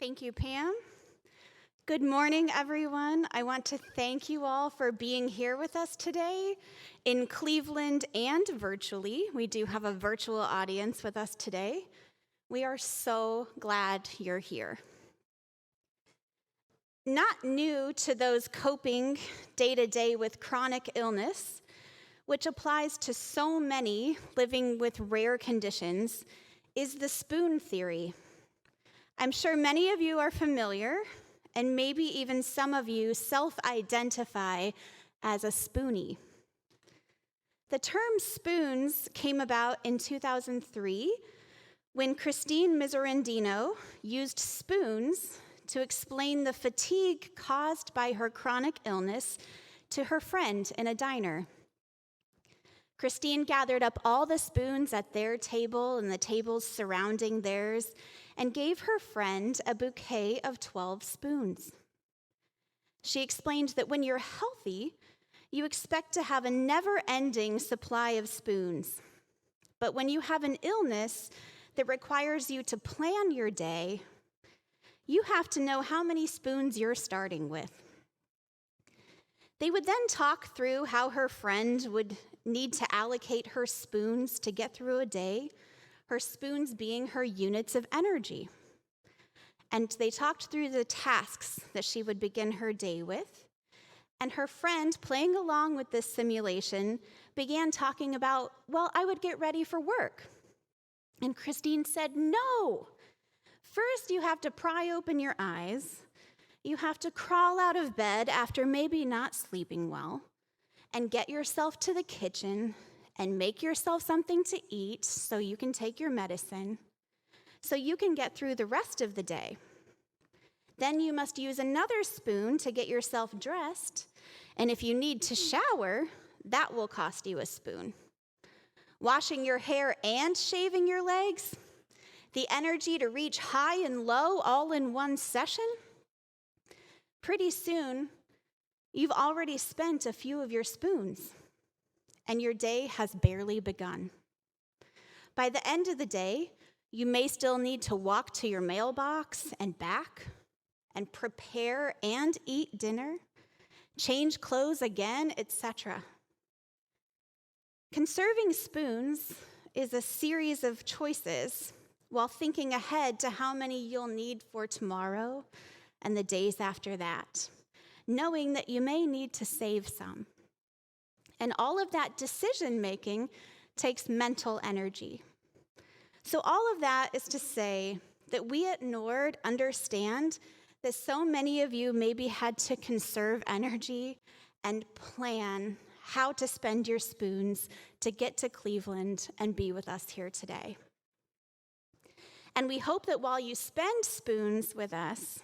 Thank you, Pam. Good morning, everyone. I want to thank you all for being here with us today in Cleveland and virtually. We do have a virtual audience with us today. We are so glad you're here. Not new to those coping day to day with chronic illness, which applies to so many living with rare conditions, is the spoon theory. I'm sure many of you are familiar, and maybe even some of you self-identify as a spoonie. The term spoons came about in 2003 when Christine Miserandino used spoons to explain the fatigue caused by her chronic illness to her friend in a diner. Christine gathered up all the spoons at their table and the tables surrounding theirs and gave her friend a bouquet of 12 spoons. She explained that when you're healthy, you expect to have a never-ending supply of spoons. But when you have an illness that requires you to plan your day, you have to know how many spoons you're starting with. They would then talk through how her friend would need to allocate her spoons to get through a day, her spoons being her units of energy. And they talked through the tasks that she would begin her day with. And her friend, playing along with this simulation, began talking about, well, I would get ready for work. And Christine said, no. First, you have to pry open your eyes. You have to crawl out of bed after maybe not sleeping well and get yourself to the kitchen and make yourself something to eat so you can take your medicine, so you can get through the rest of the day. Then you must use another spoon to get yourself dressed, and if you need to shower, that will cost you a spoon. Washing your hair and shaving your legs, the energy to reach high and low all in one session. Pretty soon, you've already spent a few of your spoons, and your day has barely begun. By the end of the day, you may still need to walk to your mailbox and back, and prepare and eat dinner, change clothes again, etc. Conserving spoons is a series of choices while thinking ahead to how many you'll need for tomorrow and the days after that, knowing that you may need to save some. And all of that decision-making takes mental energy. So all of that is to say that we at Nord understand that so many of you maybe had to conserve energy and plan how to spend your spoons to get to Cleveland and be with us here today. And we hope that while you spend spoons with us,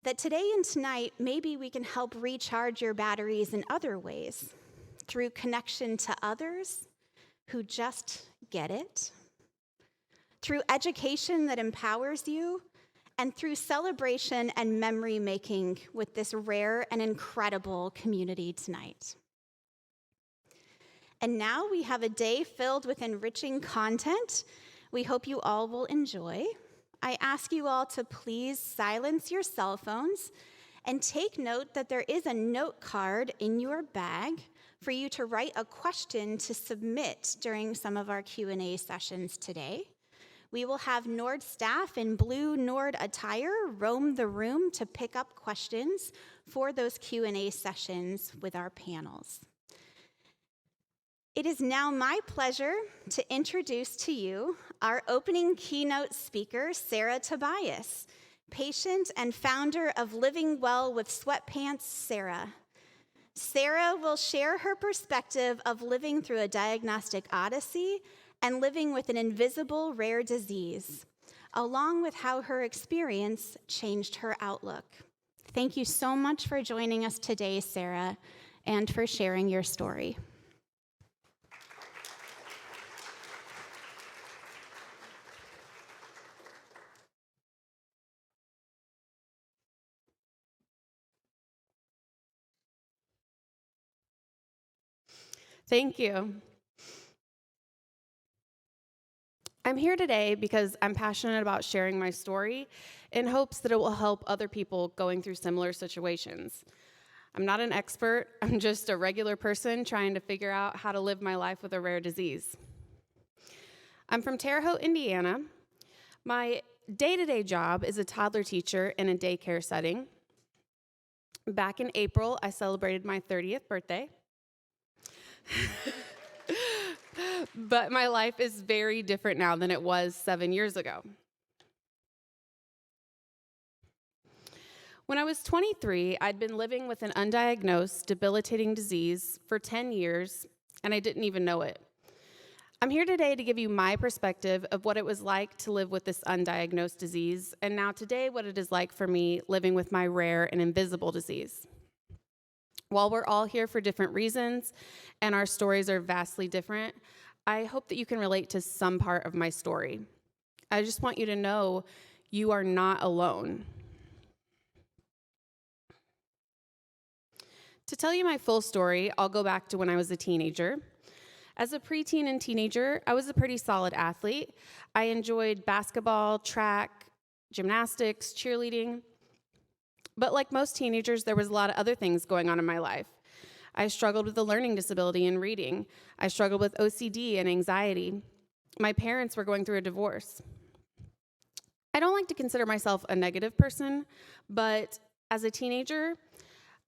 that today and tonight, maybe we can help recharge your batteries in other ways, through connection to others who just get it, through education that empowers you, and through celebration and memory making with this rare and incredible community tonight. And now we have a day filled with enriching content we hope you all will enjoy. I ask you all to please silence your cell phones and take note that there is a note card in your bag for you to write a question to submit during some of our Q&A sessions today. We will have Nord staff in blue Nord attire roam the room to pick up questions for those Q&A sessions with our panels. It is now my pleasure to introduce to you our opening keynote speaker, Sarah Tobias, patient and founder of Living Well with Sweatpants, Sarah. Sarah will share her perspective of living through a diagnostic odyssey and living with an invisible rare disease, along with how her experience changed her outlook. Thank you so much for joining us today, Sarah, and for sharing your story. Thank you. I'm here today because I'm passionate about sharing my story in hopes that it will help other people going through similar situations. I'm not an expert, I'm just a regular person trying to figure out how to live my life with a rare disease. I'm from Terre Haute, Indiana. My day-to-day job is a toddler teacher in a daycare setting. Back in April, I celebrated my 30th birthday. But my life is very different now than it was 7 years ago. When I was 23, I'd been living with an undiagnosed, debilitating disease for 10 years, and I didn't even know it. I'm here today to give you my perspective of what it was like to live with this undiagnosed disease, and now today what it is like for me living with my rare and invisible disease. While we're all here for different reasons, and our stories are vastly different, I hope that you can relate to some part of my story. I just want you to know you are not alone. To tell you my full story, I'll go back to when I was a teenager. As a preteen and teenager, I was a pretty solid athlete. I enjoyed basketball, track, gymnastics, cheerleading. But like most teenagers, there was a lot of other things going on in my life. I struggled with a learning disability in reading. I struggled with OCD and anxiety. My parents were going through a divorce. I don't like to consider myself a negative person, but as a teenager,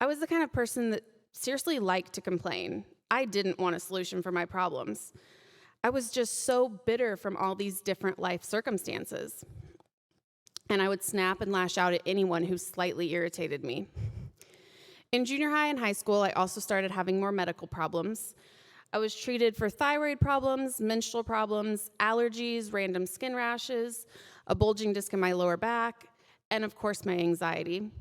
I was the kind of person that seriously liked to complain. I didn't want a solution for my problems. I was just so bitter from all these different life circumstances. And I would snap and lash out at anyone who slightly irritated me. In junior high and high school, I also started having more medical problems. I was treated for thyroid problems, menstrual problems, allergies, random skin rashes, a bulging disc in my lower back, and of course, my anxiety.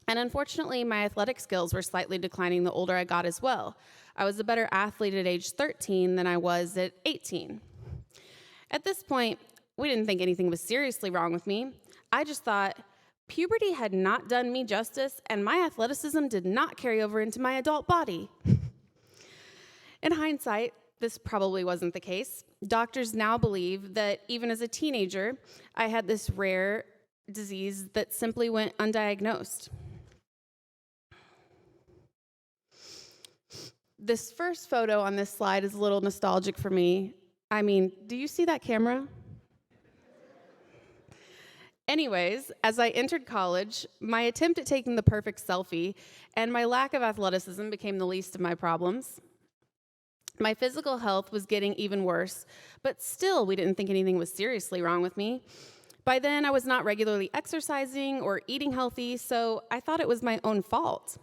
And unfortunately, my athletic skills were slightly declining the older I got as well. I was a better athlete at age 13 than I was at 18. At this point, we didn't think anything was seriously wrong with me. I just thought, puberty had not done me justice, and my athleticism did not carry over into my adult body. In hindsight, this probably wasn't the case. Doctors now believe that even as a teenager, I had this rare disease that simply went undiagnosed. This first photo on this slide is a little nostalgic for me. I mean, do you see that camera? Anyways, as I entered college, my attempt at taking the perfect selfie and my lack of athleticism became the least of my problems. My physical health was getting even worse, but still we didn't think anything was seriously wrong with me. By then, I was not regularly exercising or eating healthy, so I thought it was my own fault.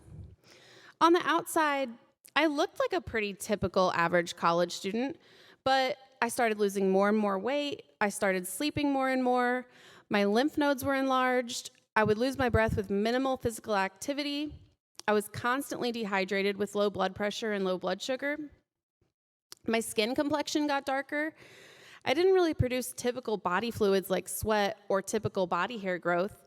On the outside, I looked like a pretty typical average college student, but I started losing more and more weight. I started sleeping more and more. My lymph nodes were enlarged. I would lose my breath with minimal physical activity. I was constantly dehydrated with low blood pressure and low blood sugar. My skin complexion got darker. I didn't really produce typical body fluids like sweat or typical body hair growth.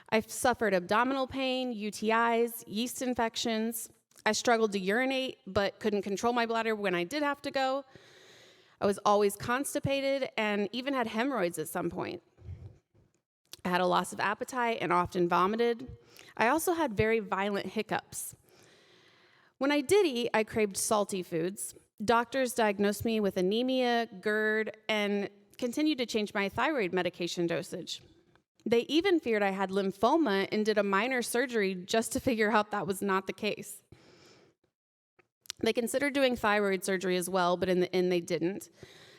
I suffered abdominal pain, UTIs, yeast infections. I struggled to urinate, but couldn't control my bladder when I did have to go. I was always constipated and even had hemorrhoids at some point. I had a loss of appetite and often vomited. I also had very violent hiccups. When I did eat, I craved salty foods. Doctors diagnosed me with anemia, GERD, and continued to change my thyroid medication dosage. They even feared I had lymphoma and did a minor surgery just to figure out that was not the case. They considered doing thyroid surgery as well, but in the end they didn't.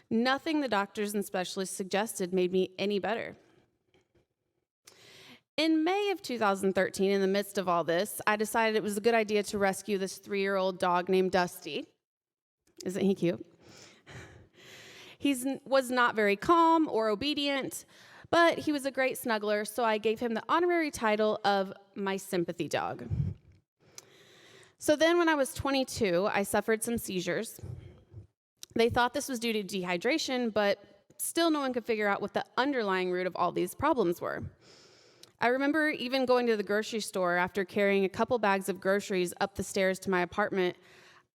Nothing the doctors and specialists suggested made me any better. In May of 2013, in the midst of all this, I decided it was a good idea to rescue this 3-year-old dog named Dusty. Isn't he cute? He was not very calm or obedient, but he was a great snuggler, so I gave him the honorary title of my sympathy dog. So then when I was 22, I suffered some seizures. They thought this was due to dehydration, but still no one could figure out what the underlying root of all these problems were. I remember even going to the grocery store after carrying a couple bags of groceries up the stairs to my apartment.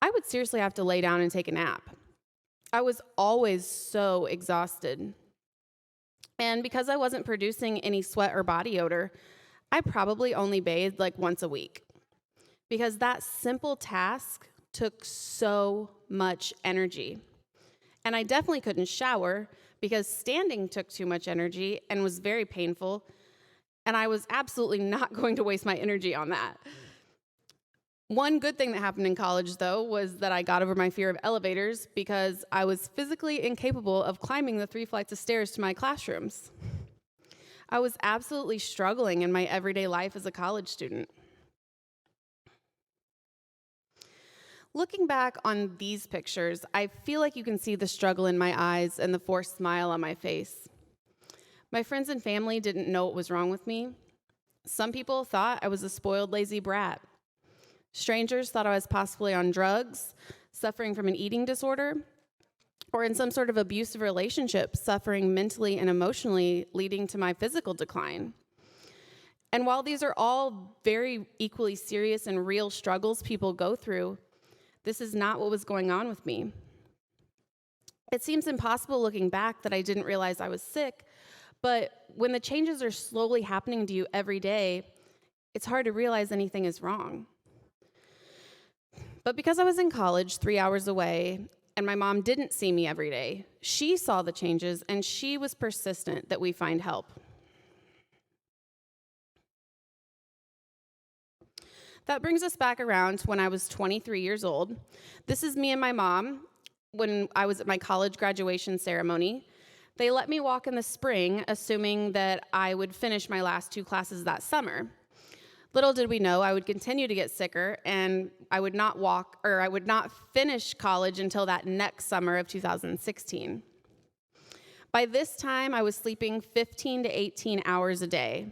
I would seriously have to lay down and take a nap. I was always so exhausted. And because I wasn't producing any sweat or body odor, I probably only bathed like once a week. Because that simple task took so much energy. And I definitely couldn't shower because standing took too much energy and was very painful. And I was absolutely not going to waste my energy on that. One good thing that happened in college, though, was that I got over my fear of elevators because I was physically incapable of climbing the 3 flights of stairs to my classrooms. I was absolutely struggling in my everyday life as a college student. Looking back on these pictures, I feel like you can see the struggle in my eyes and the forced smile on my face. My friends and family didn't know what was wrong with me. Some people thought I was a spoiled, lazy brat. Strangers thought I was possibly on drugs, suffering from an eating disorder, or in some sort of abusive relationship, suffering mentally and emotionally, leading to my physical decline. And while these are all very equally serious and real struggles people go through, this is not what was going on with me. It seems impossible looking back that I didn't realize I was sick, but when the changes are slowly happening to you every day, it's hard to realize anything is wrong. But because I was in college 3 hours away, and my mom didn't see me every day, she saw the changes, and she was persistent that we find help. That brings us back around to when I was 23 years old. This is me and my mom when I was at my college graduation ceremony. They let me walk in the spring, assuming that I would finish my last 2 classes that summer. Little did we know I would continue to get sicker, and I would not finish college until that next summer of 2016. By this time, I was sleeping 15 to 18 hours a day.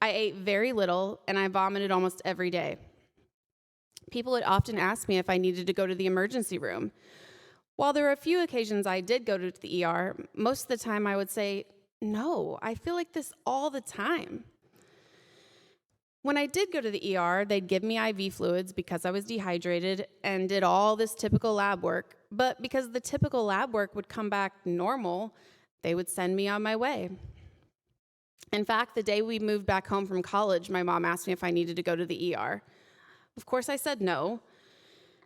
I ate very little, and I vomited almost every day. People would often ask me if I needed to go to the emergency room. While there were a few occasions I did go to the ER, most of the time I would say, "No, I feel like this all the time." When I did go to the ER, they'd give me IV fluids because I was dehydrated and did all this typical lab work. But because the typical lab work would come back normal, they would send me on my way. In fact, the day we moved back home from college, my mom asked me if I needed to go to the ER. Of course, I said no.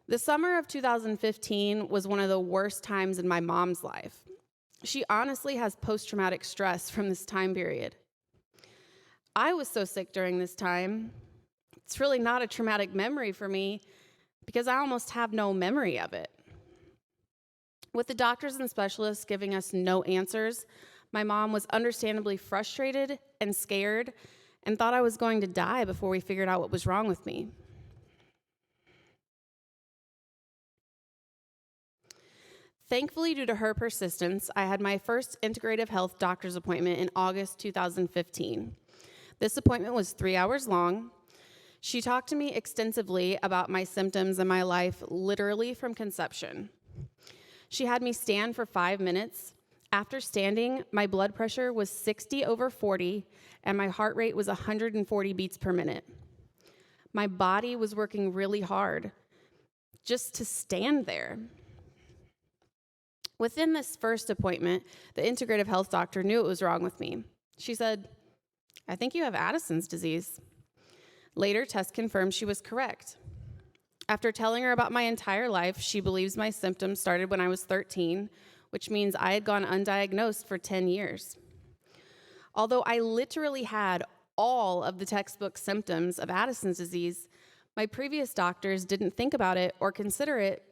The summer of 2015 was one of the worst times in my mom's life. She honestly has post-traumatic stress from this time period. I was so sick during this time, it's really not a traumatic memory for me because I almost have no memory of it. With the doctors and specialists giving us no answers, my mom was understandably frustrated and scared and thought I was going to die before we figured out what was wrong with me. Thankfully, due to her persistence, I had my first integrative health doctor's appointment in August 2015. This appointment was 3 hours long. She talked to me extensively about my symptoms and my life, literally from conception. She had me stand for 5 minutes. After standing, my blood pressure was 60/40, and my heart rate was 140 beats per minute. My body was working really hard just to stand there. Within this first appointment, the integrative health doctor knew what was wrong with me. She said, "I think you have Addison's disease." Later, tests confirmed she was correct. After telling her about my entire life, she believes my symptoms started when I was 13, which means I had gone undiagnosed for 10 years. Although I literally had all of the textbook symptoms of Addison's disease, my previous doctors didn't think about it or consider it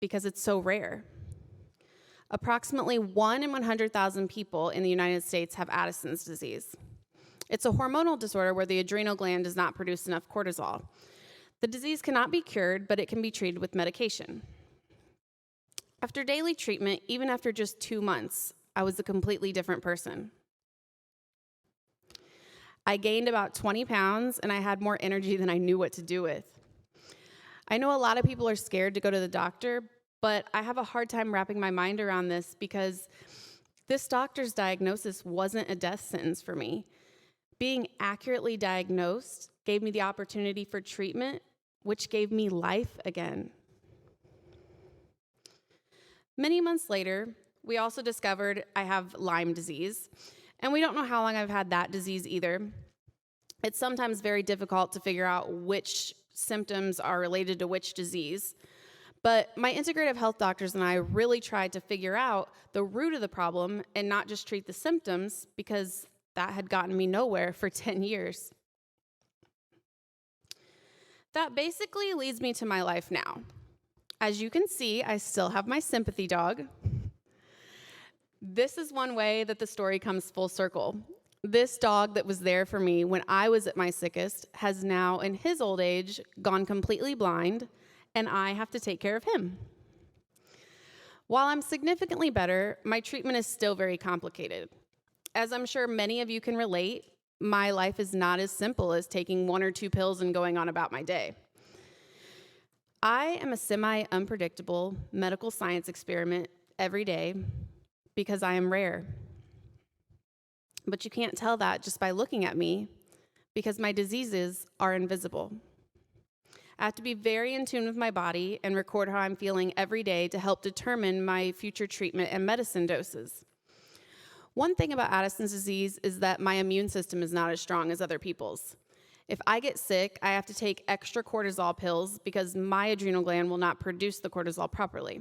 because it's so rare. Approximately 1 in 100,000 people in the United States have Addison's disease. It's a hormonal disorder where the adrenal gland does not produce enough cortisol. The disease cannot be cured, but it can be treated with medication. After daily treatment, even after just 2 months, I was a completely different person. I gained about 20 pounds, and I had more energy than I knew what to do with. I know a lot of people are scared to go to the doctor, but I have a hard time wrapping my mind around this because this doctor's diagnosis wasn't a death sentence for me. Being accurately diagnosed gave me the opportunity for treatment, which gave me life again. Many months later, we also discovered I have Lyme disease, and we don't know how long I've had that disease either. It's sometimes very difficult to figure out which symptoms are related to which disease. But my integrative health doctors and I really tried to figure out the root of the problem and not just treat the symptoms, because that had gotten me nowhere for 10 years. That basically leads me to my life now. As you can see, I still have my sympathy dog. This is one way that the story comes full circle. This dog that was there for me when I was at my sickest has now, in his old age, gone completely blind, and I have to take care of him. While I'm significantly better, my treatment is still very complicated. As I'm sure many of you can relate, my life is not as simple as taking 1 or 2 pills and going on about my day. I am a semi-unpredictable medical science experiment every day because I am rare. But you can't tell that just by looking at me, because my diseases are invisible. I have to be very in tune with my body and record how I'm feeling every day to help determine my future treatment and medicine doses. One thing about Addison's disease is that my immune system is not as strong as other people's. If I get sick, I have to take extra cortisol pills because my adrenal gland will not produce the cortisol properly.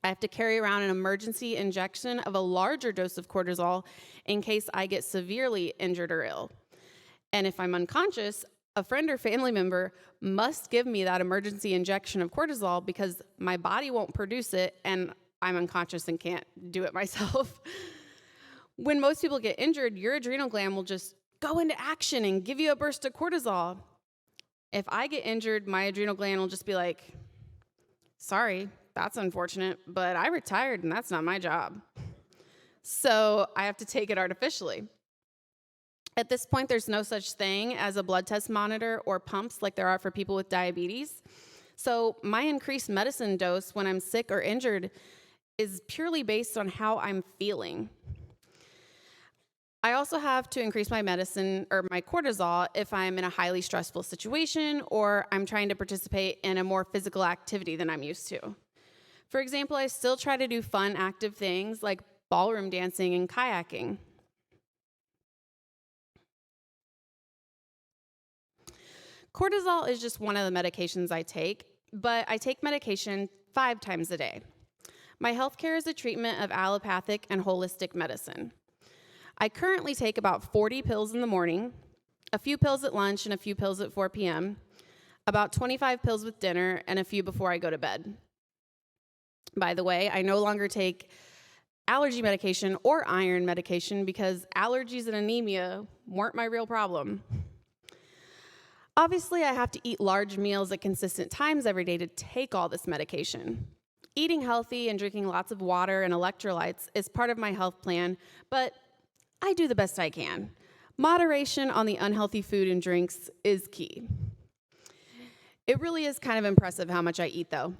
I have to carry around an emergency injection of a larger dose of cortisol in case I get severely injured or ill. And if I'm unconscious, a friend or family member must give me that emergency injection of cortisol because my body won't produce it and I'm unconscious and can't do it myself. When most people get injured, your adrenal gland will just go into action and give you a burst of cortisol. If I get injured, my adrenal gland will just be like, sorry, that's unfortunate, but I retired and that's not my job. So I have to take it artificially. At this point, there's no such thing as a blood test monitor or pumps like there are for people with diabetes. So my increased medicine dose when I'm sick or injured is purely based on how I'm feeling. I also have to increase my medicine or my cortisol if I'm in a highly stressful situation or I'm trying to participate in a more physical activity than I'm used to. For example, I still try to do fun, active things like ballroom dancing and kayaking. Cortisol is just one of the medications I take, but I take medication 5 times a day. My healthcare is a treatment of allopathic and holistic medicine. I currently take about 40 pills in the morning, a few pills at lunch and a few pills at 4 p.m., about 25 pills with dinner, and a few before I go to bed. By the way, I no longer take allergy medication or iron medication because allergies and anemia weren't my real problem. Obviously, I have to eat large meals at consistent times every day to take all this medication. Eating healthy and drinking lots of water and electrolytes is part of my health plan, but I do the best I can. Moderation on the unhealthy food and drinks is key. It really is kind of impressive how much I eat, though.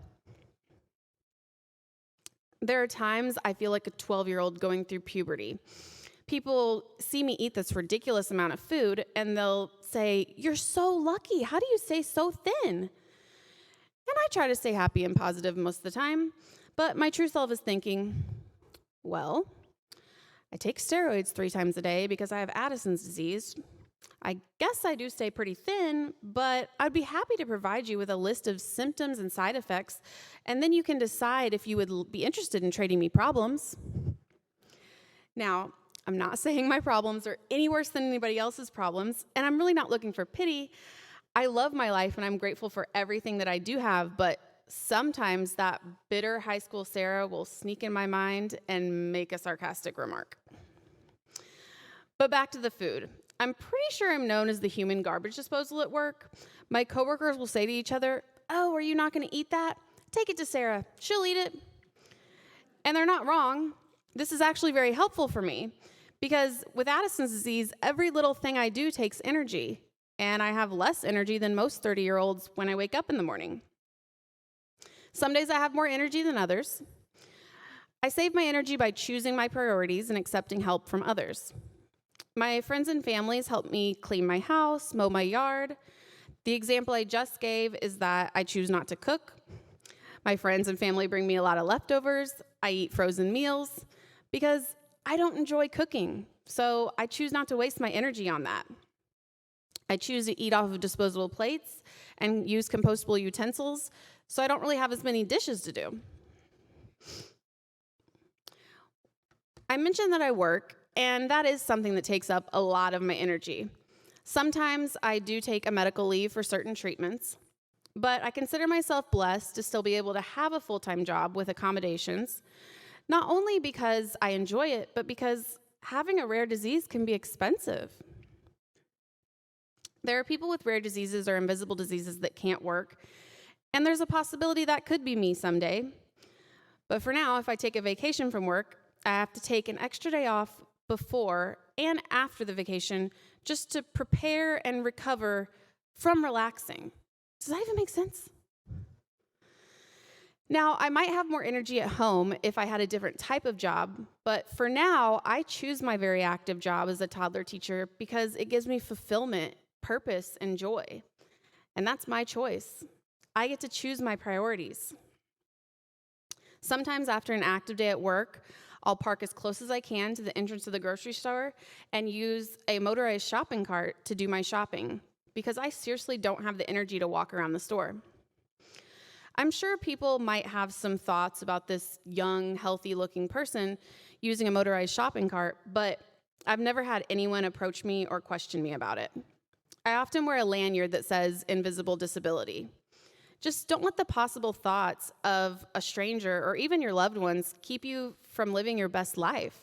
There are times I feel like a 12-year-old going through puberty. People see me eat this ridiculous amount of food, and they'll say, "You're so lucky. How do you stay so thin?" And I try to stay happy and positive most of the time, but my true self is thinking, well, I take steroids 3 times a day because I have Addison's disease. I guess I do stay pretty thin, but I'd be happy to provide you with a list of symptoms and side effects, and then you can decide if you would be interested in trading me problems. Now, I'm not saying my problems are any worse than anybody else's problems, and I'm really not looking for pity. I love my life, and I'm grateful for everything that I do have, but sometimes that bitter high school Sarah will sneak in my mind and make a sarcastic remark. But back to the food. I'm pretty sure I'm known as the human garbage disposal at work. My coworkers will say to each other, "Oh, are you not going to eat that? Take it to Sarah. She'll eat it." And they're not wrong. This is actually very helpful for me because with Addison's disease, every little thing I do takes energy, and I have less energy than most 30-year-olds when I wake up in the morning. Some days I have more energy than others. I save my energy by choosing my priorities and accepting help from others. My friends and families help me clean my house, mow my yard. The example I just gave is that I choose not to cook. My friends and family bring me a lot of leftovers. I eat frozen meals because I don't enjoy cooking, so I choose not to waste my energy on that. I choose to eat off of disposable plates and use compostable utensils, so I don't really have as many dishes to do. I mentioned that I work, and that is something that takes up a lot of my energy. Sometimes I do take a medical leave for certain treatments, but I consider myself blessed to still be able to have a full-time job with accommodations, not only because I enjoy it, but because having a rare disease can be expensive. There are people with rare diseases or invisible diseases that can't work, and there's a possibility that could be me someday. But for now, if I take a vacation from work, I have to take an extra day off before and after the vacation just to prepare and recover from relaxing. Does that even make sense? Now, I might have more energy at home if I had a different type of job, but for now, I choose my very active job as a toddler teacher because it gives me fulfillment, purpose, and joy. And that's my choice. I get to choose my priorities. Sometimes after an active day at work, I'll park as close as I can to the entrance of the grocery store and use a motorized shopping cart to do my shopping because I seriously don't have the energy to walk around the store. I'm sure people might have some thoughts about this young, healthy-looking person using a motorized shopping cart, but I've never had anyone approach me or question me about it. I often wear a lanyard that says invisible disability. Just don't let the possible thoughts of a stranger or even your loved ones keep you from living your best life.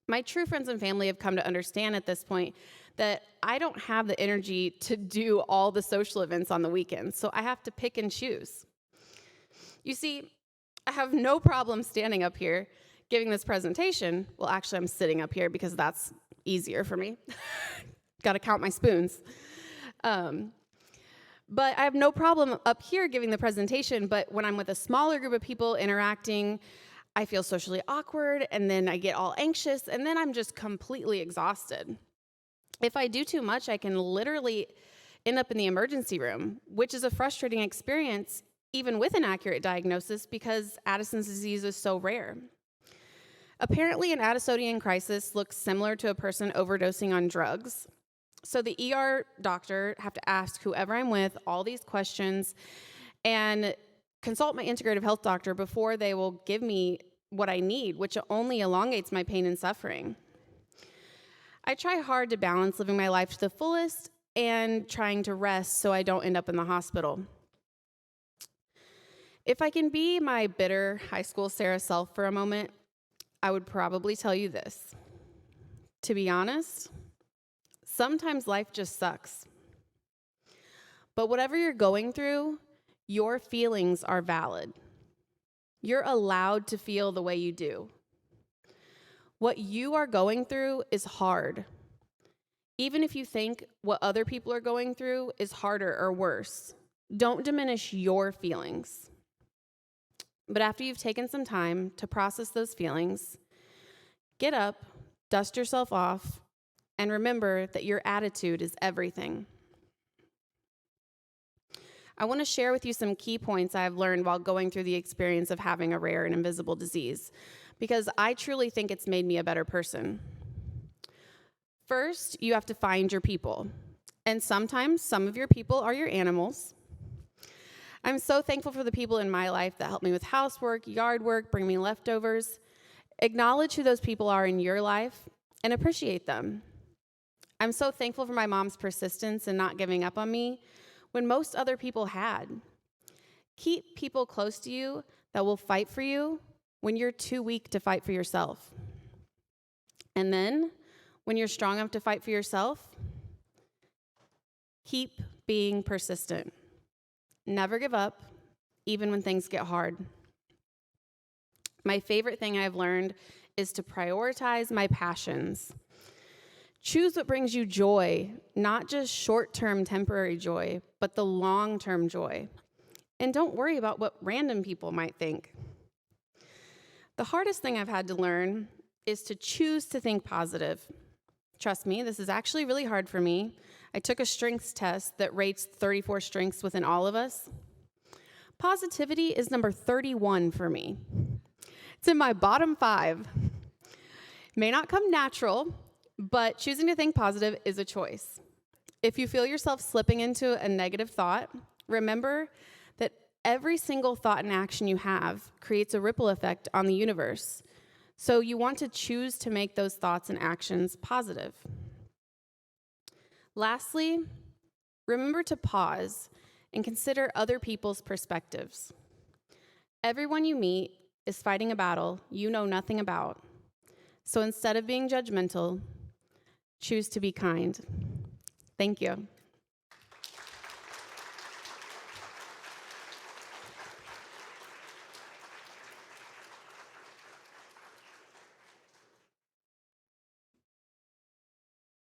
My true friends and family have come to understand at this point that I don't have the energy to do all the social events on the weekends, so I have to pick and choose. You see, I have no problem standing up here giving this presentation. Well, actually, I'm sitting up here because that's easier for me. Got to count my spoons. But I have no problem up here giving the presentation, but when I'm with a smaller group of people interacting, I feel socially awkward, and then I get all anxious, and then I'm just completely exhausted. If I do too much, I can literally end up in the emergency room, which is a frustrating experience, even with an accurate diagnosis, because Addison's disease is so rare. Apparently, an Addisonian crisis looks similar to a person overdosing on drugs. So the ER doctor have to ask whoever I'm with all these questions and consult my integrative health doctor before they will give me what I need, which only elongates my pain and suffering. I try hard to balance living my life to the fullest and trying to rest so I don't end up in the hospital. If I can be my bitter high school Sarah self for a moment, I would probably tell you this. To be honest, sometimes life just sucks. But whatever you're going through, your feelings are valid. You're allowed to feel the way you do. What you are going through is hard. Even if you think what other people are going through is harder or worse, don't diminish your feelings. But after you've taken some time to process those feelings, get up, dust yourself off, and remember that your attitude is everything. I want to share with you some key points I've learned while going through the experience of having a rare and invisible disease, because I truly think it's made me a better person. First, you have to find your people. And sometimes some of your people are your animals. I'm so thankful for the people in my life that help me with housework, yard work, bring me leftovers. Acknowledge who those people are in your life and appreciate them. I'm so thankful for my mom's persistence in not giving up on me when most other people had. Keep people close to you that will fight for you when you're too weak to fight for yourself. And then, when you're strong enough to fight for yourself, keep being persistent. Never give up, even when things get hard. My favorite thing I've learned is to prioritize my passions. Choose what brings you joy, not just short-term temporary joy, but the long-term joy. And don't worry about what random people might think. The hardest thing I've had to learn is to choose to think positive. Trust me, this is actually really hard for me. I took a strengths test that rates 34 strengths within all of us. Positivity is number 31 for me. It's in my bottom 5. May not come natural, but choosing to think positive is a choice. If you feel yourself slipping into a negative thought, remember that every single thought and action you have creates a ripple effect on the universe. So you want to choose to make those thoughts and actions positive. Lastly, remember to pause and consider other people's perspectives. Everyone you meet is fighting a battle you know nothing about. So instead of being judgmental, choose to be kind. Thank you.